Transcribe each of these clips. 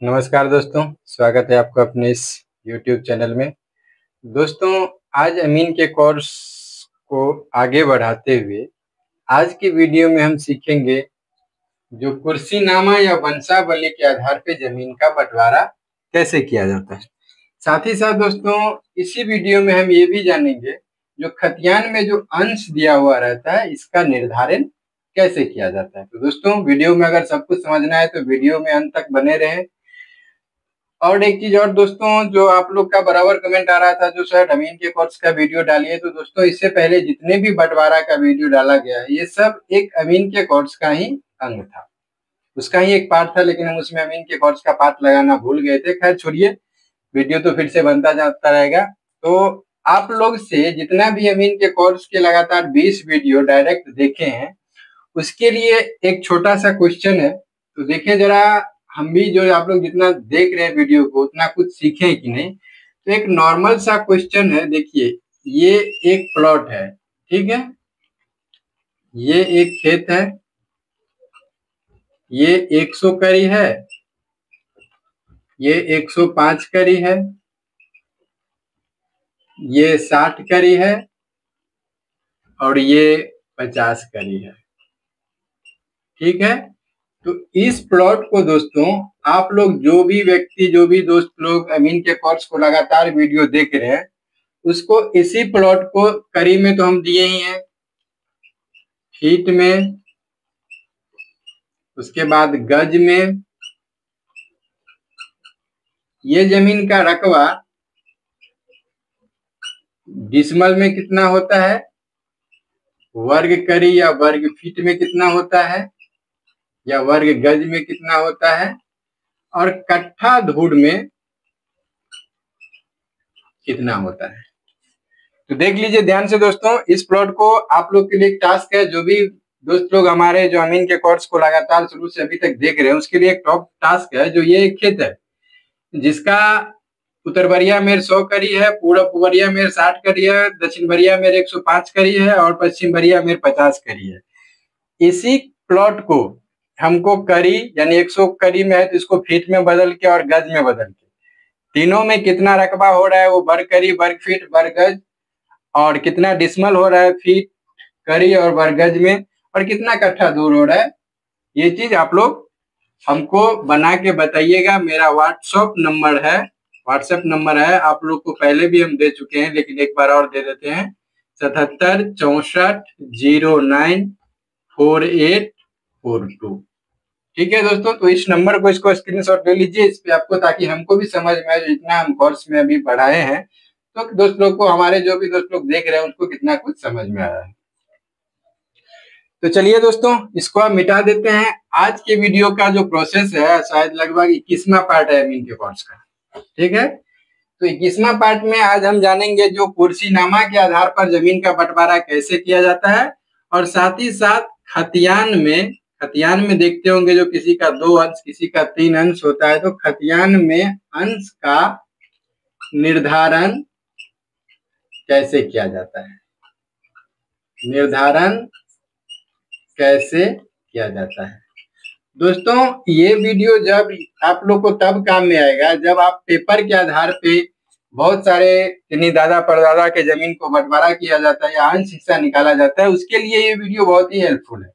नमस्कार दोस्तों, स्वागत है आपका अपने इस YouTube चैनल में। दोस्तों, आज अमीन के कोर्स को आगे बढ़ाते हुए आज की वीडियो में हम सीखेंगे जो कुर्सीनामा या वंशावली के आधार पे जमीन का बंटवारा कैसे किया जाता है। साथ ही साथ दोस्तों, इसी वीडियो में हम ये भी जानेंगे जो खतियान में जो अंश दिया हुआ रहता है इसका निर्धारण कैसे किया जाता है। तो दोस्तों, वीडियो में अगर सब कुछ समझना है तो वीडियो में अंत तक बने रहें। और एक चीज और दोस्तों, जो आप लोग का बराबर कमेंट आ रहा था जो सर अमीन के कोर्स का वीडियो डालिए, तो दोस्तों इससे पहले जितने भी बंटवारा का वीडियो डाला गया है ये सब एक अमीन के कोर्स का ही अंग था, उसका ही एक पार्ट था, लेकिन हम उसमें अमीन के कोर्स का पार्ट लगाना भूल गए थे। खैर छोड़िए, वीडियो तो फिर से बनता जाता रहेगा। तो आप लोग से जितना भी अमीन के कोर्स के लगातार 20 वीडियो डायरेक्ट देखे हैं उसके लिए एक छोटा सा क्वेश्चन है। तो देखें जरा, हम भी जो आप लोग जितना देख रहे हैं वीडियो को उतना कुछ सीखें कि नहीं। तो एक नॉर्मल सा क्वेश्चन है, देखिए ये एक प्लॉट है, ठीक है, ये एक खेत है, ये 100 करी है, ये 105 करी है, ये 60 करी है और ये 50 करी है, ठीक है। तो इस प्लॉट को दोस्तों आप लोग जो भी व्यक्ति, जो भी दोस्त लोग अमीन के कोर्स को लगातार वीडियो देख रहे हैं उसको इसी प्लॉट को करी में तो हम दिए ही हैं, फीट में, उसके बाद गज में, ये जमीन का रकबा डिसमल में कितना होता है, वर्ग करी या वर्ग फीट में कितना होता है, या वर्ग गज में कितना होता है, और कट्ठा धूड़ में कितना होता है। तो देख लीजिए ध्यान से दोस्तों, इस प्लॉट को आप लोग के लिए एक टास्क है, जो भी दोस्त लोग हमारे जो अमीन के कोर्स को लगातार शुरू से अभी तक देख रहे हैं उसके लिए एक टॉप टास्क है। जो ये एक खेत है जिसका उत्तर बरिया मेर 100 करी है, पूरब बरिया मेर 60 करी है, दक्षिण बरिया मेर 105 करी है और पश्चिम बरिया मेर 50 करी है। इसी प्लॉट को हमको करी यानी 100 करी में है तो इसको फीट में बदल के और गज में बदल के, तीनों में कितना रकबा हो रहा है वो वर्ग करी, वर्ग फीट, वर्ग गज, और कितना डिसमल हो रहा है फीट, करी और वर्ग गज में, और कितना कट्ठा दूर हो रहा है, ये चीज आप लोग हमको बना के बताइएगा। मेरा व्हाट्सएप नंबर है, आप लोग को पहले भी हम दे चुके हैं लेकिन एक बार और दे देते हैं, 7764094842। ठीक है दोस्तों, तो इस नंबर को, इसको स्क्रीनशॉट ले लीजिए इस पे आपको, ताकि हमको भी समझ में आए जितना हम कोर्स में अभी पढ़ाए हैं, तो दोस्त लोग को, हमारे जो भी दोस्त लोग देख रहे हैं उनको कितना कुछ समझ में आया है। तो चलिए दोस्तों, इसको हम मिटा देते हैं। आज के वीडियो का जो प्रोसेस है शायद लगभग 21वां पार्ट है अमीन के कोर्स का, ठीक है। तो 21वां पार्ट में आज हम जानेंगे जो कुर्सीनामा के आधार पर जमीन का बंटवारा कैसे किया जाता है, और साथ ही साथ खतियान में देखते होंगे जो किसी का 2 अंश किसी का 3 अंश होता है, तो खतियान में अंश का निर्धारण कैसे किया जाता है, निर्धारण कैसे किया जाता है। दोस्तों, ये वीडियो जब आप लोग को तब काम में आएगा जब आप पेपर के आधार पे बहुत सारे यानी दादा परदादा के जमीन को बंटवारा किया जाता है या अंश हिस्सा निकाला जाता है, उसके लिए ये वीडियो बहुत ही हेल्पफुल है।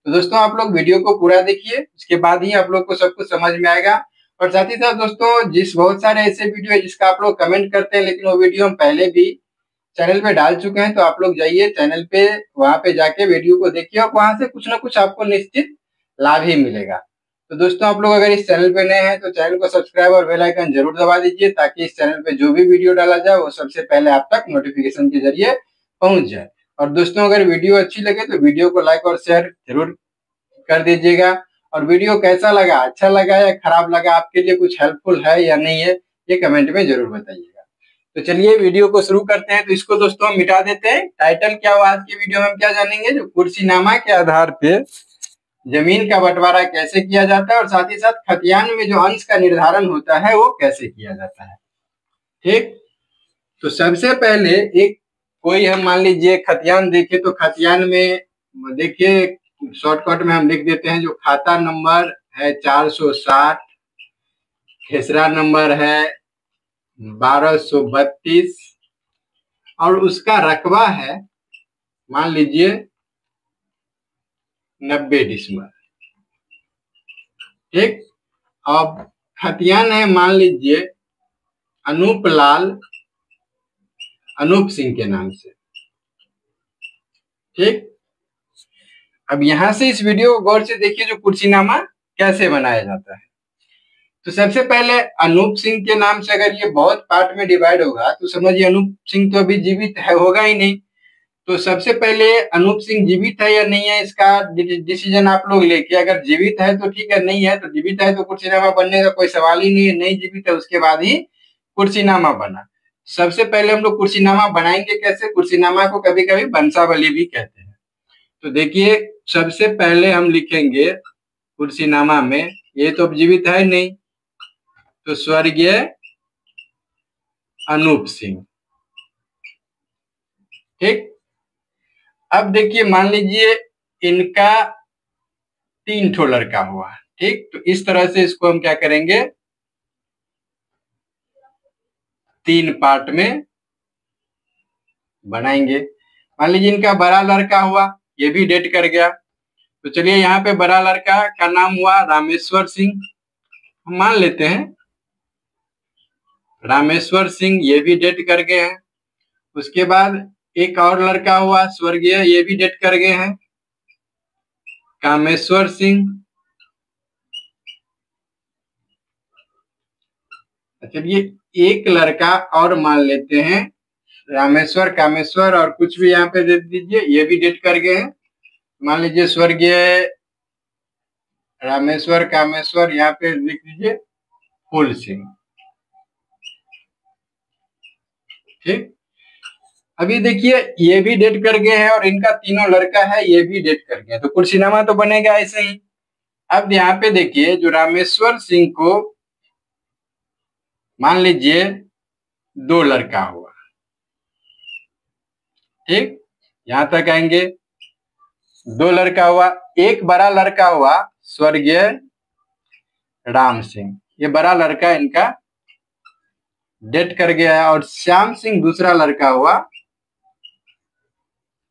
तो दोस्तों, आप लोग वीडियो को पूरा देखिए, उसके बाद ही आप लोग को सब कुछ समझ में आएगा। और साथ ही साथ दोस्तों, बहुत सारे ऐसे वीडियो है जिसका आप लोग कमेंट करते हैं लेकिन वो वीडियो हम पहले भी चैनल पे डाल चुके हैं, तो आप लोग जाइए चैनल पे, वहां पे जाके वीडियो को देखिए और वहां से कुछ ना कुछ आपको निश्चित लाभ ही मिलेगा। तो दोस्तों, आप लोग अगर इस चैनल पे नए हैं तो चैनल को सब्सक्राइब और बेल आइकन जरूर दबा दीजिए, ताकि इस चैनल पे जो भी वीडियो डाला जाए वो सबसे पहले आप तक नोटिफिकेशन के जरिए पहुंच जाए। और दोस्तों, अगर वीडियो अच्छी लगे तो वीडियो को लाइक और शेयर जरूर कर दीजिएगा। और वीडियो कैसा लगा, अच्छा लगा या खराब लगा, आपके लिए कुछ हेल्पफुल है या नहीं है, ये कमेंट में जरूर बताइएगा। तो चलिए वीडियो को शुरू करते हैं। तो इसको दोस्तों हम मिटा देते हैं। टाइटल क्या हुआ आज की वीडियो में, हम क्या जानेंगे, जो कुर्सीनामा के आधार पे जमीन का बंटवारा कैसे किया जाता है, और साथ ही साथ खतियान में जो अंश का निर्धारण होता है वो कैसे किया जाता है। ठीक, तो सबसे पहले एक कोई हम मान लीजिए खतियान देखे, तो खतियान में देखिए शॉर्टकट में हम लिख देते हैं, जो खाता नंबर है 460, तीसरा नंबर है 1232 और उसका रकबा है मान लीजिए 90 डिसमिल। ठीक। अब खतियान है मान लीजिए अनूप सिंह के नाम से। ठीक। अब यहां से इस वीडियो को गौर से देखिए जो कुर्सीनामा कैसे बनाया जाता है। तो सबसे पहले अनूप सिंह के नाम से अगर ये बहुत पार्ट में डिवाइड होगा तो समझिए अनूप सिंह तो अभी जीवित है, होगा ही नहीं। तो सबसे पहले अनूप सिंह जीवित है या नहीं है इसका डिसीजन आप लोग लेके, अगर जीवित है तो ठीक है, नहीं है तो जीवित है तो कुर्सीनामा बनने का कोई सवाल ही नहीं है, नहीं जीवित है उसके बाद ही कुर्सीनामा बना। सबसे पहले हम लोग कुर्सीनामा बनाएंगे कैसे, कुर्सीनामा को कभी कभी वंशावली भी कहते हैं। तो देखिए सबसे पहले हम लिखेंगे कुर्सीनामा में, ये तो अब जीवित है नहीं, तो स्वर्गीय अनूप सिंह। ठीक। अब देखिए मान लीजिए इनका 3 ठो लड़का हुआ। ठीक। तो इस तरह से इसको हम क्या करेंगे, 3 पार्ट में बनाएंगे। मान लीजिए इनका बड़ा लड़का हुआ, ये भी डेट कर गया। तो चलिए यहाँ पे बड़ा लड़का का नाम हुआ रामेश्वर सिंह, हम मान लेते हैं रामेश्वर सिंह, ये भी डेट कर गए हैं। उसके बाद एक और लड़का हुआ स्वर्गीय, ये भी डेट कर गए हैं कामेश्वर सिंह। चलिए एक लड़का और मान लेते हैं रामेश्वर कामेश्वर और कुछ भी यहाँ पे दे दीजिए, ये भी डेट कर गए हैं। मान लीजिए स्वर्गीय रामेश्वर कामेश्वर, यहाँ पे लिख दीजिए फूल सिंह। ठीक। अभी देखिए ये भी डेट कर गए हैं और इनका तीनों लड़का है ये भी डेट कर गए, तो कुर्सीनामा तो बनेगा ऐसे ही। अब यहाँ पे देखिए जो रामेश्वर सिंह को मान लीजिए 2 लड़का हुआ। ठीक। यहां तक आएंगे 2 लड़का हुआ, एक बड़ा लड़का हुआ स्वर्गीय राम सिंह, ये बड़ा लड़का इनका डेट कर गया है। और श्याम सिंह दूसरा लड़का हुआ,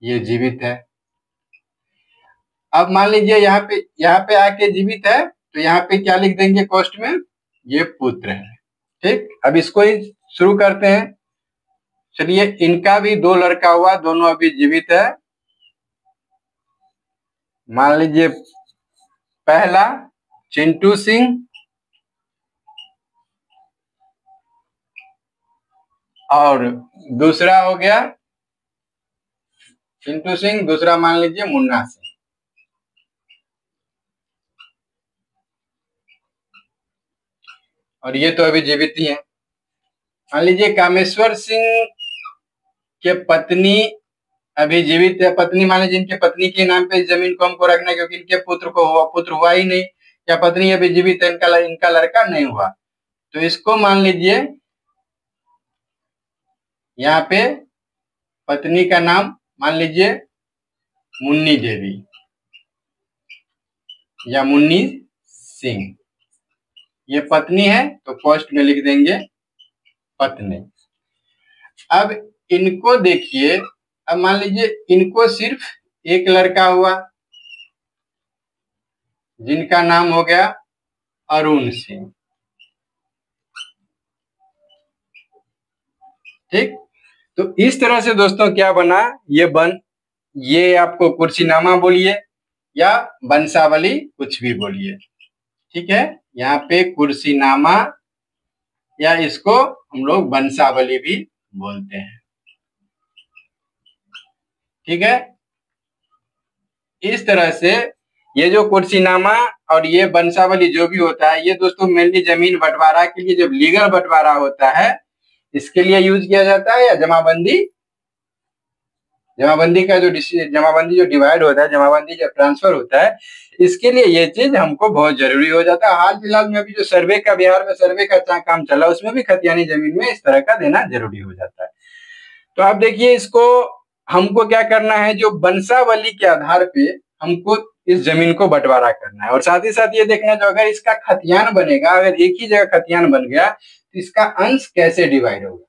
ये जीवित है। अब मान लीजिए यहाँ पे आके जीवित है तो यहाँ पे क्या लिख देंगे कॉस्ट में, ये पुत्र है। ठीक। अब इसको ही शुरू करते हैं। चलिए इनका भी 2 लड़का हुआ, दोनों अभी जीवित है। मान लीजिए पहला चिंटू सिंह और दूसरा हो गया चिंटू सिंह, दूसरा मान लीजिए मुन्ना सिंह। और ये तो अभी जीवित ही है। मान लीजिए कामेश्वर सिंह के पत्नी अभी जीवित है, पत्नी मान लीजिए इनके पत्नी के नाम पे जमीन को हमको रखना है क्योंकि इनके पुत्र हुआ ही नहीं, या पत्नी अभी जीवित है, इनका लड़का नहीं हुआ। तो इसको मान लीजिए यहाँ पे पत्नी का नाम मान लीजिए मुन्नी देवी या मुन्नी सिंह, ये पत्नी है तो पोस्ट में लिख देंगे पत्नी। अब इनको देखिए, अब मान लीजिए इनको सिर्फ एक लड़का हुआ जिनका नाम हो गया अरुण सिंह। ठीक। तो इस तरह से दोस्तों क्या बना, ये आपको कुर्सीनामा बोलिए या वंशावली कुछ भी बोलिए। ठीक है। यहाँ पे कुर्सीनामा या इसको हम लोग वंशावली भी बोलते हैं। ठीक है। इस तरह से ये जो कुर्सीनामा और ये वंशावली जो भी होता है, ये दोस्तों मेनली जमीन बंटवारा के लिए, जब लीगल बंटवारा होता है इसके लिए यूज किया जाता है, या जमाबंदी का जमाबंदी जो डिवाइड होता है, जमाबंदी जब ट्रांसफर होता है, इसके लिए ये चीज हमको बहुत जरूरी हो जाता है। हाल फिलहाल में अभी जो सर्वे का बिहार में सर्वे का काम चला उसमें भी खतियानी जमीन में इस तरह का देना जरूरी हो जाता है। तो आप देखिए इसको हमको क्या करना है, जो वंशावली के आधार पे हमको इस जमीन को बंटवारा करना है। और साथ ही साथ ये देखना जो अगर इसका खतियान बनेगा, अगर एक ही जगह खतियान बन गया तो इसका अंश कैसे डिवाइड होगा।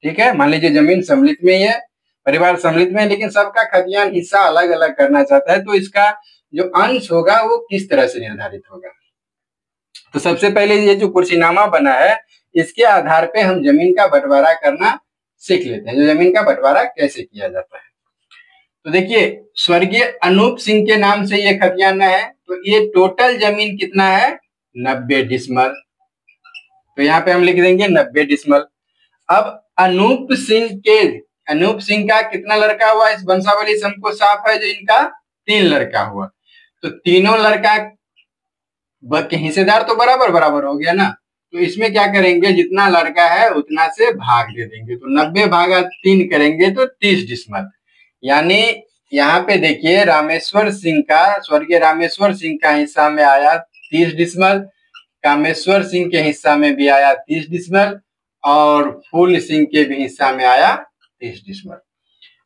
ठीक है, मान लीजिए जमीन सम्मिलित में ही है, परिवार सम्मिलित में है, लेकिन सबका खतियान हिस्सा अलग अलग करना चाहता है, तो इसका जो अंश होगा वो किस तरह से निर्धारित होगा। तो सबसे पहले ये जो कुर्सीनामा बना है इसके आधार पे हम जमीन का बंटवारा करना सीख लेते हैं, जो जमीन का बंटवारा कैसे किया जाता है। तो देखिए, स्वर्गीय अनूप सिंह के नाम से ये खतियाना है, तो ये टोटल जमीन कितना है, 90 डिसमल। तो यहाँ पे हम लिख देंगे 90 डिसमल। अब अनूप सिंह का कितना लड़का हुआ, इस वंशावली से हमको साफ है जो इनका 3 लड़का हुआ, तो तीनों लड़का के हिस्सेदार तो बराबर बराबर हो गया ना, तो इसमें क्या करेंगे, जितना लड़का है उतना से भाग दे देंगे, तो 90 भागा 3 करेंगे तो 30 डिसमल। यानी यहाँ पे देखिए रामेश्वर सिंह का, स्वर्गीय रामेश्वर सिंह का हिस्सा में आया 30 डिसमल, कामेश्वर सिंह के हिस्सा में भी आया 30 डिसमल, और फूल सिंह के भी हिस्सा में आया 30 डिसमल।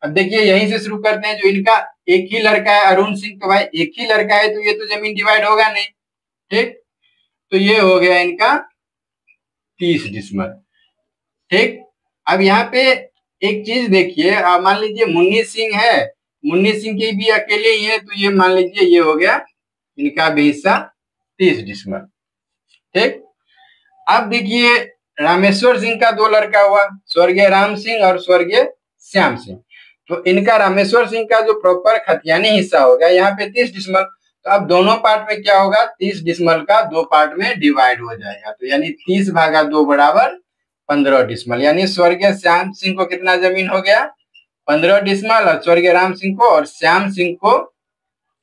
अब देखिए यहीं से शुरू करते हैं, जो इनका एक ही लड़का है अरुण सिंह, तो भाई एक ही लड़का है तो ये तो जमीन डिवाइड होगा नहीं, ठीक, तो ये हो गया इनका 30 डिसमल। ठीक, अब यहाँ पे एक चीज देखिए, मान लीजिए मुन्नी सिंह है, मुन्नी सिंह के भी अकेले ही है, तो ये मान लीजिए ये हो गया इनका भी हिस्सा 30 डिसमल। ठीक, अब देखिए रामेश्वर सिंह का 2 लड़का हुआ, स्वर्गीय राम सिंह और स्वर्गीय श्याम सिंह, तो इनका रामेश्वर सिंह का जो प्रॉपर खतियानी हिस्सा होगा यहाँ पे 30 डिसमल, तो अब दोनों पार्ट में क्या होगा, 30 डिसमल का 2 पार्ट में डिवाइड हो जाएगा, तो यानी 30 भागा 2 बराबर 15 डिसमल। यानी स्वर्गीय श्याम सिंह को कितना जमीन हो गया, 15 डिसमल, और स्वर्गीय राम सिंह को और श्याम सिंह को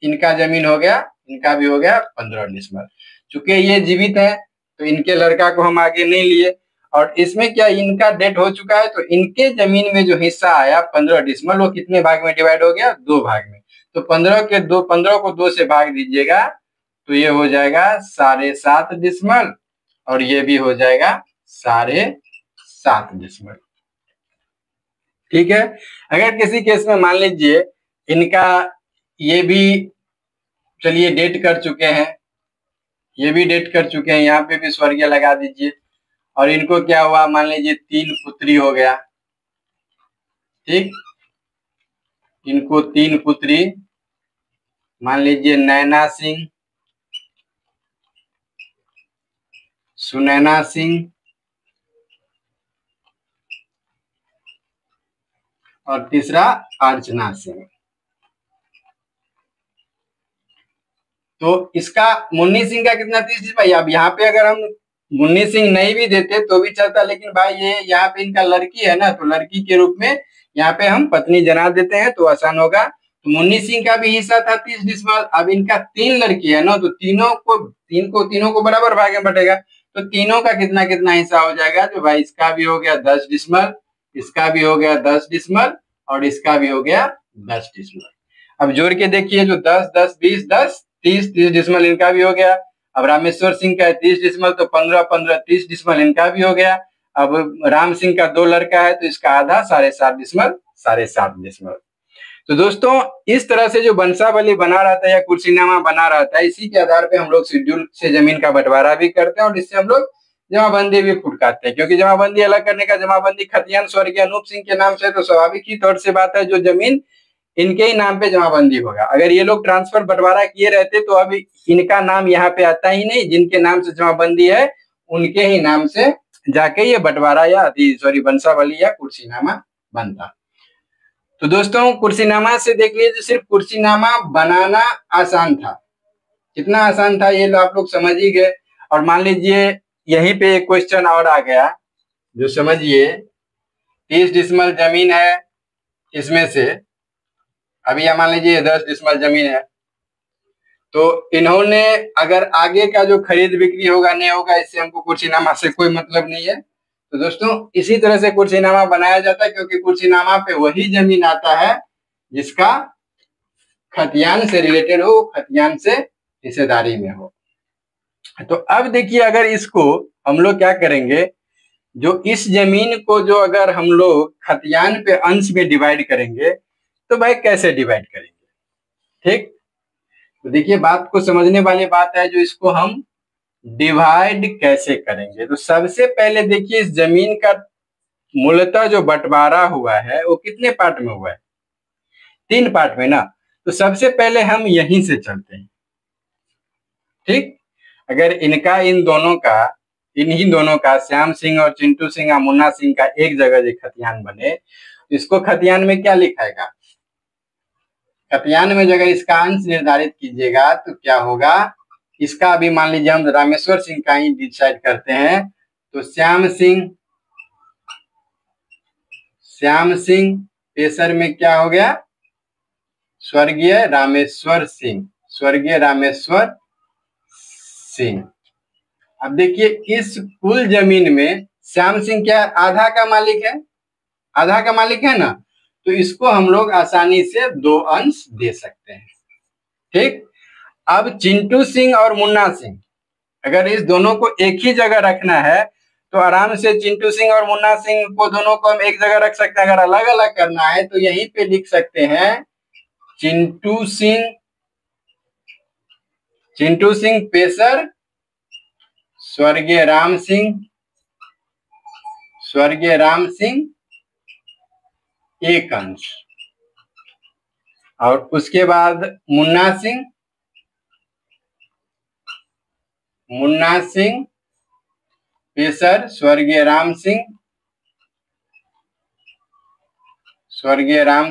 इनका जमीन हो गया, इनका भी हो गया 15 डिसमल। चूंकि ये जीवित है तो इनके लड़का को हम आगे नहीं लिए, और इसमें क्या इनका डेथ हो चुका है, तो इनके जमीन में जो हिस्सा आया 15 डिसमल वो कितने भाग में डिवाइड हो गया, 2 भाग में। तो 15 को 2 से भाग दीजिएगा तो ये हो जाएगा 7.5 डिसमल, और ये भी हो जाएगा 7.5 डिसमल। ठीक है, अगर किसी केस में मान लीजिए इनका ये भी, चलिए डेट कर चुके हैं, ये भी डेट कर चुके हैं, यहाँ पे भी स्वर्गीय लगा दीजिए, और इनको क्या हुआ, मान लीजिए 3 पुत्री हो गया। ठीक, इनको 3 पुत्री, मान लीजिए नैना सिंह, सुनैना सिंह और तीसरा अर्चना सिंह। तो इसका मुन्नी सिंह का कितना 30 भाई, अब यहाँ पे अगर हम मुन्नी सिंह नहीं भी देते तो भी चलता, लेकिन भाई ये यहाँ पे इनका लड़की है ना, तो लड़की के रूप में यहाँ पे हम पत्नी जना देते हैं तो आसान होगा। तो मुन्नी सिंह का भी हिस्सा था 30 डिसमल, अब इनका 3 लड़की है ना, तो तीनों को बराबर भाग में बटेगा, तो तीनों का कितना कितना हिस्सा हो जाएगा, तो भाई इसका भी हो गया 10 डिसमल, इसका भी हो गया 10 डिसमल, और इसका भी हो गया 10 डिसमल। अब जोड़ के देखिए, जो 10 10 20 10 30 डिसमल इनका भी हो गया। अब रामेश्वर सिंह का 30 डिसमल, तो 15 15 30 डिसमल इनका भी हो गया। अब राम सिंह का 2 लड़का है तो इसका आधा 7.5 डिसमल, 7.5 डिसमल। तो दोस्तों इस तरह से जो वंशावली बना रहता है या कुर्सीनामा बना रहता है, इसी के आधार पे हम लोग शेड्यूल से जमीन का बंटवारा भी करते हैं, और इससे हम लोग जमाबंदी भी फुटकाते हैं, क्योंकि जमाबंदी अलग करने का, जमाबंदी खतियान स्वर्गीय अनूप सिंह के नाम से, तो स्वाभाविक ही तौर से बात है जो जमीन इनके ही नाम पे जमाबंदी होगा। अगर ये लोग ट्रांसफर बंटवारा किए रहते तो अभी इनका नाम यहाँ पे आता ही नहीं, जिनके नाम से जमाबंदी है उनके ही नाम से जाके ये बंटवारा या वंशावली या कुर्सीनामा बनता। तो दोस्तों कुर्सीनामा से देख लीजिए, सिर्फ कुर्सीनामा बनाना आसान था, कितना आसान था ये आप लोग समझ ही गए। और मान लीजिए यहीं पे एक क्वेश्चन और आ गया, जो समझिए 30 डिसमल जमीन है, इसमें से अभी यह मान लीजिए 10 डिसमल जमीन है, तो इन्होंने अगर आगे का जो खरीद बिक्री होगा नहीं होगा, इससे हमको कुर्सीनामा से कोई मतलब नहीं है। तो दोस्तों इसी तरह से कुर्सीनामा बनाया जाता है, क्योंकि कुर्सीनामा पे वही जमीन आता है जिसका खतियान से रिलेटेड हो, खतियान से हिस्सेदारी में हो। तो अब देखिए, अगर इसको हम लोग क्या करेंगे, जो इस जमीन को जो अगर हम लोग खतियान पे अंश में डिवाइड करेंगे, तो भाई कैसे डिवाइड करेंगे। ठीक, तो देखिए बात को समझने वाली बात है, जो इसको हम डिवाइड कैसे करेंगे। तो सबसे पहले देखिए इस जमीन का मूलतः जो बंटवारा हुआ है वो कितने पार्ट में हुआ है, 3 पार्ट में ना। तो सबसे पहले हम यहीं से चलते हैं, ठीक। अगर इनका इन्हीं दोनों का श्याम सिंह और चिंटू सिंह या मुन्ना सिंह का एक जगह जो खतियान बने, तो इसको खतियान में क्या लिखाएगा, खतियान में जगह इसका अंश निर्धारित कीजिएगा तो क्या होगा, इसका अभी मान लीजिए हम रामेश्वर सिंह का ही डिसाइड करते हैं, तो श्याम सिंह पेशर में क्या हो गया, स्वर्गीय रामेश्वर सिंह। अब देखिए इस कुल जमीन में श्याम सिंह क्या आधा का मालिक है ना, तो इसको हम लोग आसानी से 2 अंश दे सकते हैं, ठीक। अब चिंटू सिंह और मुन्ना सिंह, अगर इस दोनों को एक ही जगह रखना है तो आराम से चिंटू सिंह और मुन्ना सिंह को दोनों को हम एक जगह रख सकते हैं। अगर अलग अलग करना है तो यहीं पे लिख सकते हैं चिंटू सिंह पेशर, स्वर्गीय राम सिंह एक अंश, और उसके बाद मुन्ना सिंह पेशर, स्वर्गीय राम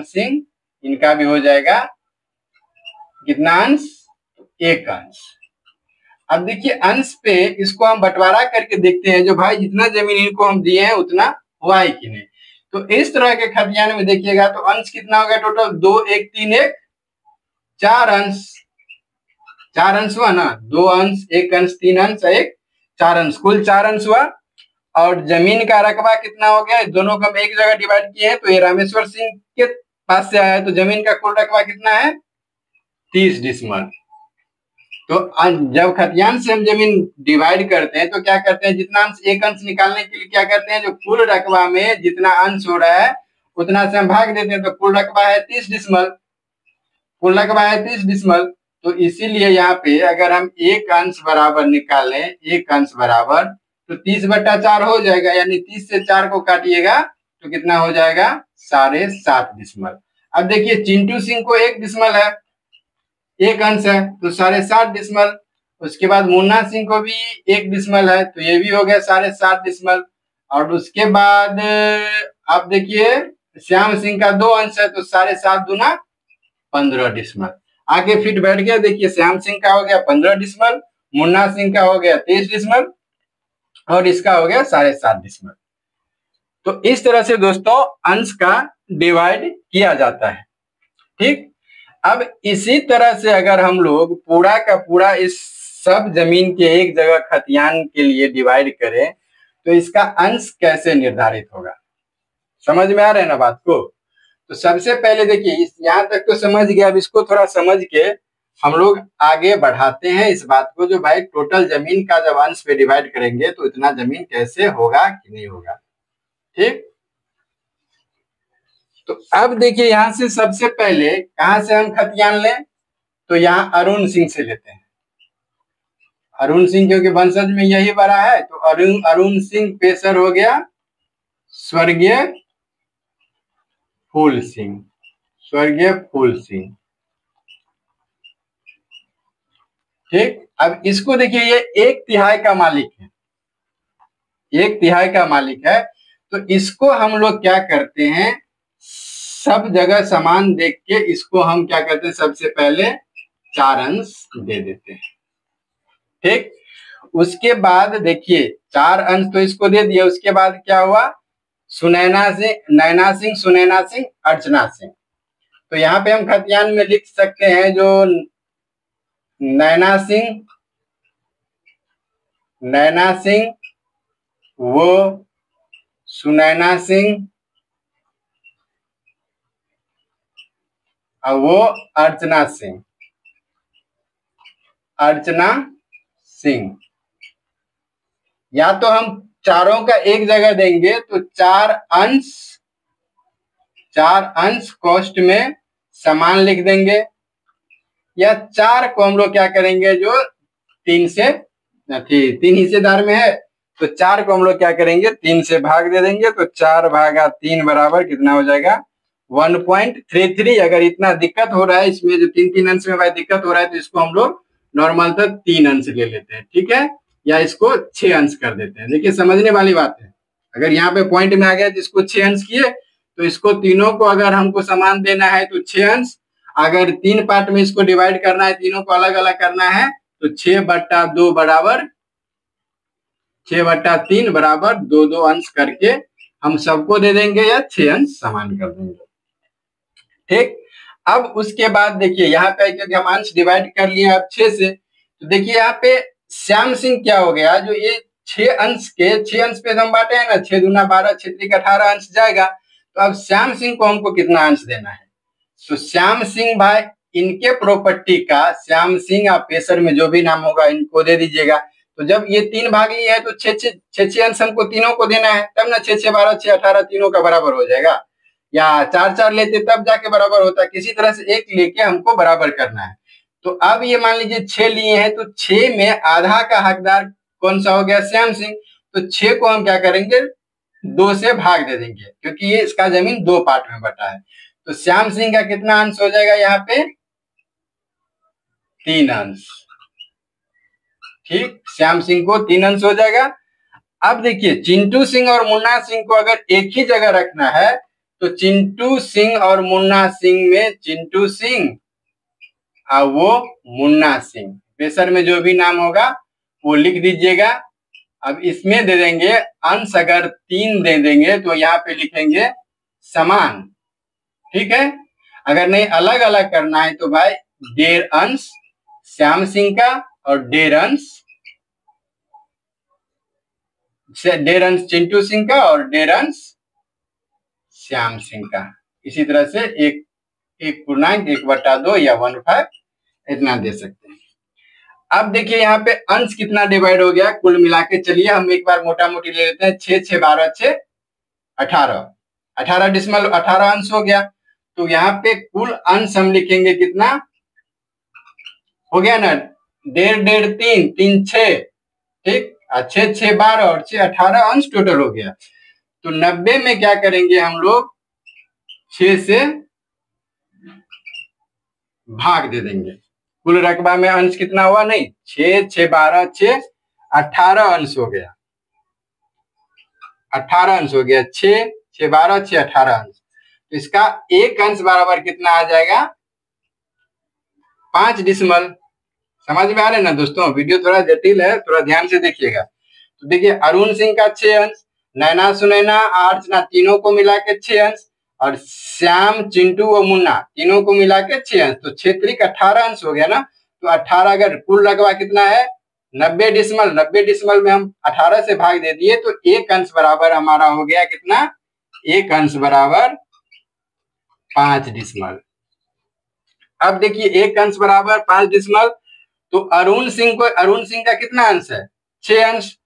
सिंह, इनका भी हो जाएगा कितना अंश, एक अंश। अब देखिए अंश पे इसको हम बंटवारा करके देखते हैं, जो भाई जितना जमीन इनको हम दिए हैं उतना हुआ है कि नहीं। तो इस तरह के खतियान में देखिएगा तो अंश कितना हो गया टोटल, 2 1 3 1 4 अंश हुआ ना, 2 अंश 1 अंश 3 अंश 1 4 अंश, कुल 4 अंश हुआ। और जमीन का रकबा कितना हो गया, दोनों को हम एक जगह डिवाइड किए हैं, तो ये रामेश्वर सिंह के पास से आया है, तो जमीन का कुल रकबा कितना है 30 डिसमल। तो जब खतियान से हम जमीन डिवाइड करते हैं तो क्या करते हैं, जितना अंश एक अंश निकालने के लिए क्या करते हैं, जो कुल रकबा में जितना अंश हो रहा है उतना से हम भाग देते हैं, तो कुल रकबा है 30 डिसमल। तो इसीलिए यहाँ पे अगर हम एक अंश बराबर निकालें, एक अंश बराबर तो 30/4 हो जाएगा, यानी 30 से 4 को काटिएगा तो कितना हो जाएगा 7.5 डिसमल। अब देखिए चिंटू सिंह को 1 डिसमल है, एक अंश है तो 7.5 डिसमल। उसके बाद मुन्ना सिंह को भी 1 डिसमल है, तो ये भी हो गया 7.5 डिसमल। और उसके बाद आप देखिए श्याम सिंह का 2 अंश है, तो 7.5 दूना 15 डिसमल। आगे फिट बैठ गया, देखिए श्याम सिंह का हो गया 15 डिसमल, मुन्ना सिंह का हो गया 23 डिसमल, और इसका हो गया 7.5 डिसमल। तो इस तरह से दोस्तों अंश का डिवाइड किया जाता है, ठीक। अब इसी तरह से अगर हम लोग पूरा का पूरा इस सब जमीन के एक जगह खतियान के लिए डिवाइड करें तो इसका अंश कैसे निर्धारित होगा, समझ में आ रहा है ना बात को। तो सबसे पहले देखिए यहाँ तक तो समझ गया, अब इसको थोड़ा समझ के हम लोग आगे बढ़ाते हैं इस बात को, जो भाई टोटल जमीन का जब अंश पे डिवाइड करेंगे तो इतना जमीन कैसे होगा कि नहीं होगा, ठीक। तो अब देखिए यहां से सबसे पहले कहां से हम खतियान लें, तो यहाँ अरुण सिंह से लेते हैं। अरुण सिंह क्योंकि वंशज में यही बड़ा है, तो अरुण सिंह पेशर हो गया स्वर्गीय फूल सिंह, ठीक। अब इसको देखिए ये 1/3 का मालिक है, 1/3 का मालिक है, तो इसको हम लोग क्या करते हैं, सब जगह समान देख के इसको हम क्या करते हैं, सबसे पहले 4 अंश दे देते हैं, ठीक। उसके बाद देखिए 4 अंश तो इसको दे दिया, उसके बाद क्या हुआ, नैना सिंह, अर्चना सिंह। तो यहाँ पे हम खतियान में लिख सकते हैं जो नैना सिंह वो सुनैना सिंह और वो अर्चना सिंह। या तो हम चारों का एक जगह देंगे तो 4 अंश कॉस्ट में समान लिख देंगे, या 4 को हम लोग क्या करेंगे, जो 3 हिस्सेदार में है तो 4 को हम लोग क्या करेंगे, 3 से भाग दे देंगे। तो 4/3 बराबर कितना हो जाएगा, 1.33। अगर इतना दिक्कत हो रहा है इसमें, जो 3 अंश में भाई दिक्कत हो रहा है, तो इसको हम लोग नॉर्मल तक 3 अंश ले लेते हैं, ठीक है, या इसको 6 अंश कर देते हैं। देखिए समझने वाली बात है, अगर यहाँ पे पॉइंट में आ गया तो इसको 6 अंश किए, तो इसको तीनों को अगर हमको समान देना है तो 6 अंश, अगर 3 पार्ट में इसको डिवाइड करना है, तीनों को अलग अलग करना है, तो 6/2 बराबर 6/3 बराबर 2 अंश करके हम सबको दे देंगे या 6 अंश समान कर देंगे, ठीक। अब उसके बाद देखिए यहाँ पे क्योंकि हम अंश डिवाइड कर लिए अब 6 से, तो देखिए यहाँ पे श्याम सिंह क्या हो गया, जो ये 6 अंश पे हम बांटे हैं ना, 6 दूना 12, 6 त्रिक 18 अंश जाएगा। तो अब श्याम सिंह को हमको कितना अंश देना है, तो श्याम सिंह भाई इनके प्रॉपर्टी का, श्याम सिंह आप पेशर में जो भी नाम होगा इनको दे दीजिएगा। तो जब ये 3 भागी है तो 6 अंश हमको तीनों को देना है, तब ना 6 6 12 6 18 तीनों का बराबर हो जाएगा, या 4 4 लेते तब जाके बराबर होता है। किसी तरह से एक लेके हमको बराबर करना है। तो अब ये मान लीजिए 6 लिए हैं, तो 6 में आधा का हकदार कौन सा हो गया, श्याम सिंह। तो 6 को हम क्या करेंगे, 2 से भाग दे देंगे, क्योंकि ये इसका जमीन 2 पार्ट में बटा है। तो श्याम सिंह का कितना अंश हो जाएगा, यहाँ पे 3 अंश, ठीक। श्याम सिंह को 3 अंश हो जाएगा। अब देखिए चिंटू सिंह और मुन्ना सिंह को अगर एक ही जगह रखना है, तो चिंटू सिंह और मुन्ना सिंह में चिंटू सिंह और वो मुन्ना सिंह, पेशर में जो भी नाम होगा वो लिख दीजिएगा। अब इसमें दे देंगे अंश, अगर 3 दे देंगे तो यहाँ पे लिखेंगे समान, ठीक है। अगर नहीं अलग अलग करना है तो भाई 1.5 अंश श्याम सिंह का और 1.5 अंश चिंटू सिंह का और 1.5 अंश श्याम सिंह का। इसी तरह से 1/2 या 1/5 इतना दे सकते हैं। अब देखिए यहाँ पे अंश कितना डिवाइड हो गया कुल मिला के, चलिए हम एक बार मोटा मोटी ले लेते हैं। 6 6 12 6 18, 18 डिसमल 18 अंश हो गया। तो यहाँ पे कुल अंश हम लिखेंगे कितना हो गया ना, 1.5 1.5 3 3 6, ठीक, 6 6 12 और 6 18 अंश टोटल हो गया। तो 90 में क्या करेंगे हम लोग, 6 से भाग दे देंगे। कुल रकबा में अंश कितना हुआ, नहीं 6 6 12 6 18 अंश हो गया, 18 अंश हो गया, 6 6 12 6 18 अंश। तो इसका एक अंश बराबर कितना आ जाएगा, 5 डिसमल। समझ में आ रहे हैं ना दोस्तों, वीडियो थोड़ा जटिल है, थोड़ा ध्यान से देखिएगा। तो देखिए अरुण सिंह का 6 अंश, नैना सुनैना अर्चना तीनों को मिला के 6 अंश, और श्याम चिंटू और मुन्ना तीनों को मिला के 6 अंश। तो 6 त्रिक 18 अंश हो गया ना। तो 18 अगर कुल रकबा कितना है 90 डिसमल, 90 डिसमल में हम 18 से भाग दे दिए, तो एक अंश बराबर हमारा हो गया कितना, एक अंश बराबर 5 डिसमल। अब देखिए एक अंश बराबर 5 डिसमल, तो अरुण सिंह का कितना अंश है, 6 अंश।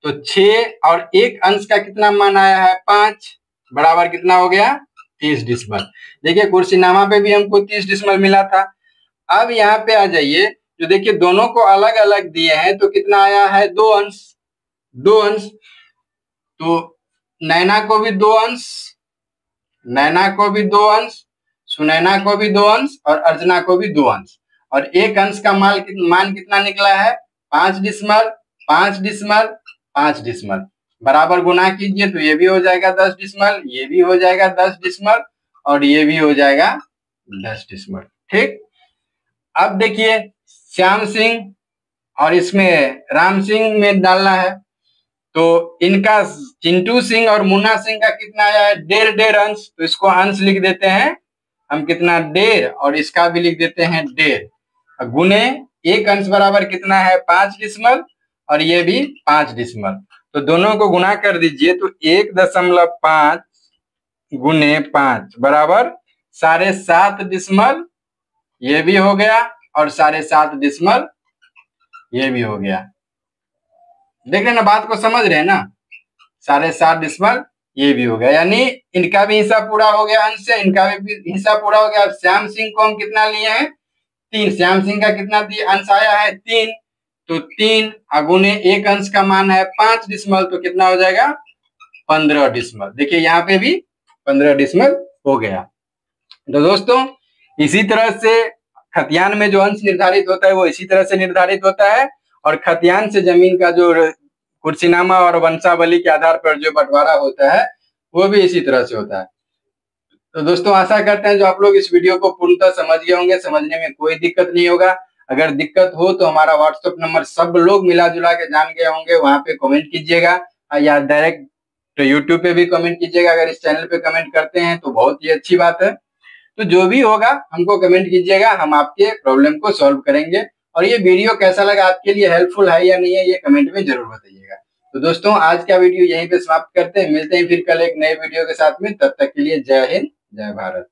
तो 6 और एक अंश का कितना मान आया है 5, बराबर कितना हो गया 30 डिसमल। देखिए कुर्सीनामा पे भी हमको 30 डिसमल मिला था। अब यहाँ पे आ जाइए, जो देखिए दोनों को अलग अलग दिए हैं, तो कितना आया है 2 अंश, 2 अंश। तो नैना को भी 2 अंश, नैना को भी 2 अंश, सुनैना को भी 2 अंश और अर्चना को भी 2 अंश। और एक अंश का मान कितना निकला है 5 डिसमल, 5 डिसमल, 5 डिसमल। बराबर गुना कीजिए तो ये भी हो जाएगा 10 डिसमल, ये भी हो जाएगा 10 डिसमल और ये भी हो जाएगा 10 डिसमल, ठीक। अब देखिए श्याम सिंह और इसमें राम सिंह में डालना है, तो इनका चिंटू सिंह और मुन्ना सिंह का कितना आया है 1.5 अंश। तो इसको अंश लिख देते हैं हम कितना 1.5, और इसका भी लिख देते हैं 1.5 गुने एक अंश बराबर कितना है 5 डिसमल और ये भी 5 डिसमल। तो दोनों को गुना कर दीजिए, तो 1.5 गुने 5 बराबर 7.5 डिसमल, ये भी हो गया, और 7.5 डिसमल ये भी हो गया। देख रहे ना, बात को समझ रहे हैं ना, 7.5 डिसमल ये भी हो गया, यानी इनका भी हिस्सा पूरा हो गया अंश से, इनका भी हिस्सा पूरा हो गया। अब श्याम सिंह को हम कितना लिए हैं 3, श्याम सिंह का कितना अंश आया है 3, तो 3 गुने 1 अंश का मान है 5 डिसमल, तो कितना हो जाएगा 15 डिसमल। देखिए यहाँ पे भी 15 डिसमल हो गया। तो दोस्तों इसी तरह से खतियान में जो अंश निर्धारित होता है वो इसी तरह से निर्धारित होता है, और खतियान से जमीन का जो कुर्सीनामा और वंशावली के आधार पर जो बंटवारा होता है वो भी इसी तरह से होता है। तो दोस्तों आशा करते हैं जो आप लोग इस वीडियो को पूर्णतः समझ गए होंगे, समझने में कोई दिक्कत नहीं होगा। अगर दिक्कत हो तो हमारा व्हाट्सएप नंबर सब लोग मिला जुला के जान गए होंगे, वहां पे कमेंट कीजिएगा, या डायरेक्ट तो यूट्यूब पे भी कमेंट कीजिएगा। अगर इस चैनल पे कमेंट करते हैं तो बहुत ही अच्छी बात है। तो जो भी होगा हमको कमेंट कीजिएगा, हम आपके प्रॉब्लम को सॉल्व करेंगे। और ये वीडियो कैसा लगा, आपके लिए हेल्पफुल है या नहीं है, ये कमेंट में जरूर बताइएगा। तो दोस्तों आज का वीडियो यहीं पे समाप्त करते हैं, मिलते हैं फिर कल एक नए वीडियो के साथ में। तब तक के लिए जय हिंद, जय भारत।